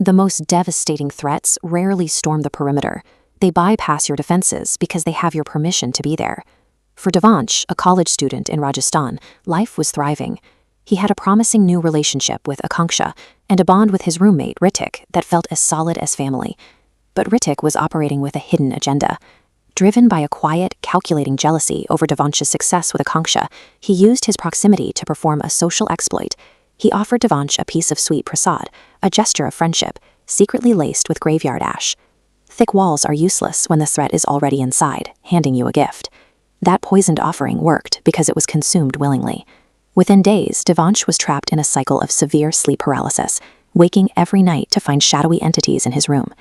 The most devastating threats rarely storm the perimeter. They bypass your defenses because they have your permission to be there. For Devansh, a college student in Rajasthan, life was thriving. He had a promising new relationship with Akanksha and a bond with his roommate, Ritik, that felt as solid as family. But Ritik was operating with a hidden agenda. Driven by a quiet, calculating jealousy over Devansh's success with Akanksha, he used his proximity to perform a social exploit. He offered Devansh a piece of sweet prasad, a gesture of friendship, secretly laced with graveyard ash. Thick walls are useless when the threat is already inside, handing you a gift. That poisoned offering worked because it was consumed willingly. Within days, Devansh was trapped in a cycle of severe sleep paralysis, waking every night to find shadowy entities in his room.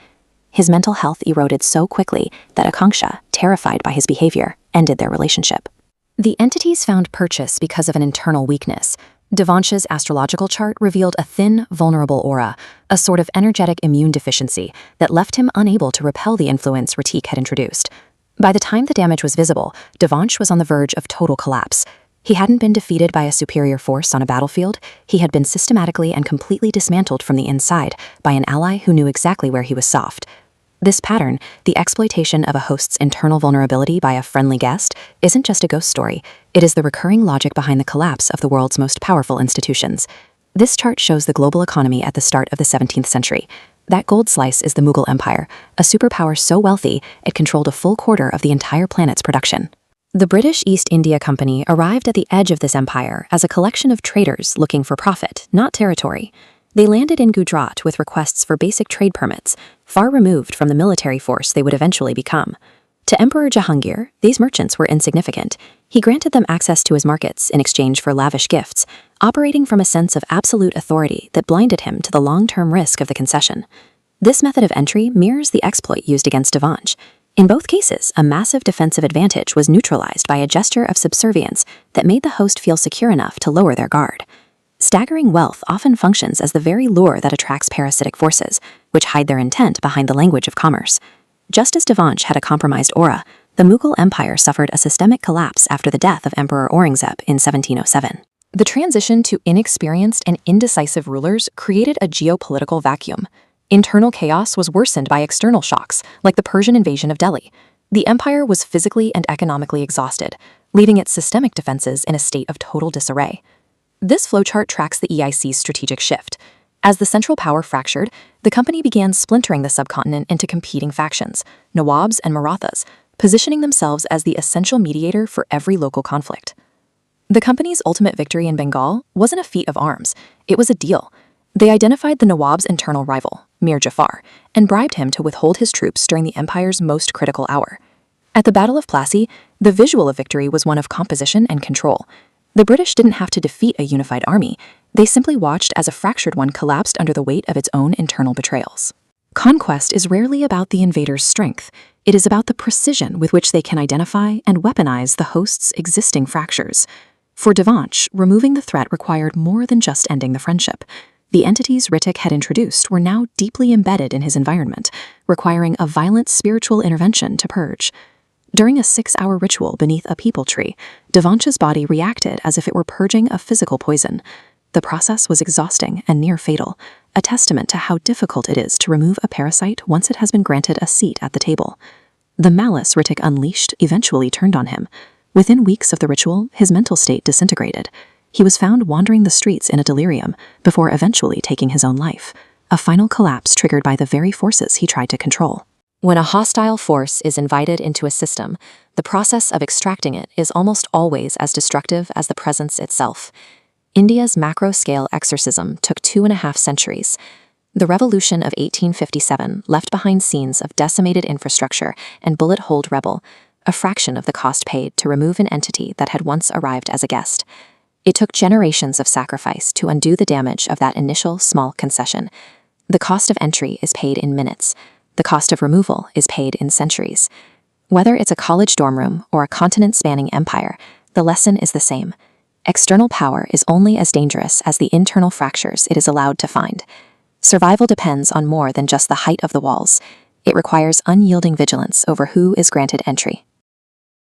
His mental health eroded so quickly that Akanksha, terrified by his behavior, ended their relationship. The entities found purchase because of an internal weakness. Devansh's astrological chart revealed a thin, vulnerable aura, a sort of energetic immune deficiency that left him unable to repel the influence Ritik had introduced. By the time the damage was visible, Devansh was on the verge of total collapse. He hadn't been defeated by a superior force on a battlefield. He had been systematically and completely dismantled from the inside by an ally who knew exactly where he was soft. This pattern, the exploitation of a host's internal vulnerability by a friendly guest, isn't just a ghost story. It is the recurring logic behind the collapse of the world's most powerful institutions. This chart shows the global economy at the start of the 17th century. That gold slice is the Mughal Empire, a superpower so wealthy it controlled a full quarter of the entire planet's production. The British East India Company arrived at the edge of this empire as a collection of traders looking for profit, not territory. They landed in Gujarat with requests for basic trade permits, far removed from the military force they would eventually become. To Emperor Jahangir, these merchants were insignificant. He granted them access to his markets in exchange for lavish gifts, operating from a sense of absolute authority that blinded him to the long-term risk of the concession. This method of entry mirrors the exploit used against Devansh. In both cases, a massive defensive advantage was neutralized by a gesture of subservience that made the host feel secure enough to lower their guard. Staggering wealth often functions as the very lure that attracts parasitic forces, which hide their intent behind the language of commerce. Just as Devansh had a compromised aura, the Mughal Empire suffered a systemic collapse after the death of Emperor Aurangzeb in 1707. The transition to inexperienced and indecisive rulers created a geopolitical vacuum. Internal chaos was worsened by external shocks, like the Persian invasion of Delhi. The empire was physically and economically exhausted, leaving its systemic defenses in a state of total disarray. This flowchart tracks the EIC's strategic shift. As the central power fractured, the company began splintering the subcontinent into competing factions, Nawabs and Marathas, positioning themselves as the essential mediator for every local conflict. The company's ultimate victory in Bengal wasn't a feat of arms, it was a deal. They identified the Nawab's internal rival, Mir Jafar, and bribed him to withhold his troops during the empire's most critical hour. At the Battle of Plassey, the visual of victory was one of composition and control. The British didn't have to defeat a unified army. They simply watched as a fractured one collapsed under the weight of its own internal betrayals. Conquest is rarely about the invader's strength. It is about the precision with which they can identify and weaponize the host's existing fractures. For Devansh, removing the threat required more than just ending the friendship. The entities Ritik had introduced were now deeply embedded in his environment, requiring a violent spiritual intervention to purge. During a 6-hour ritual beneath a peepal tree, Devansh's body reacted as if it were purging a physical poison. The process was exhausting and near fatal, a testament to how difficult it is to remove a parasite once it has been granted a seat at the table. The malice Ritik unleashed eventually turned on him. Within weeks of the ritual, his mental state disintegrated. He was found wandering the streets in a delirium before eventually taking his own life, a final collapse triggered by the very forces he tried to control. When a hostile force is invited into a system, the process of extracting it is almost always as destructive as the presence itself. India's macro-scale exorcism took 2.5 centuries. The revolution of 1857 left behind scenes of decimated infrastructure and bullet-holed rebel, a fraction of the cost paid to remove an entity that had once arrived as a guest. It took generations of sacrifice to undo the damage of that initial small concession. The cost of entry is paid in minutes. The cost of removal is paid in centuries. Whether it's a college dorm room or a continent-spanning empire, the lesson is the same. External power is only as dangerous as the internal fractures it is allowed to find. Survival depends on more than just the height of the walls. It requires unyielding vigilance over who is granted entry.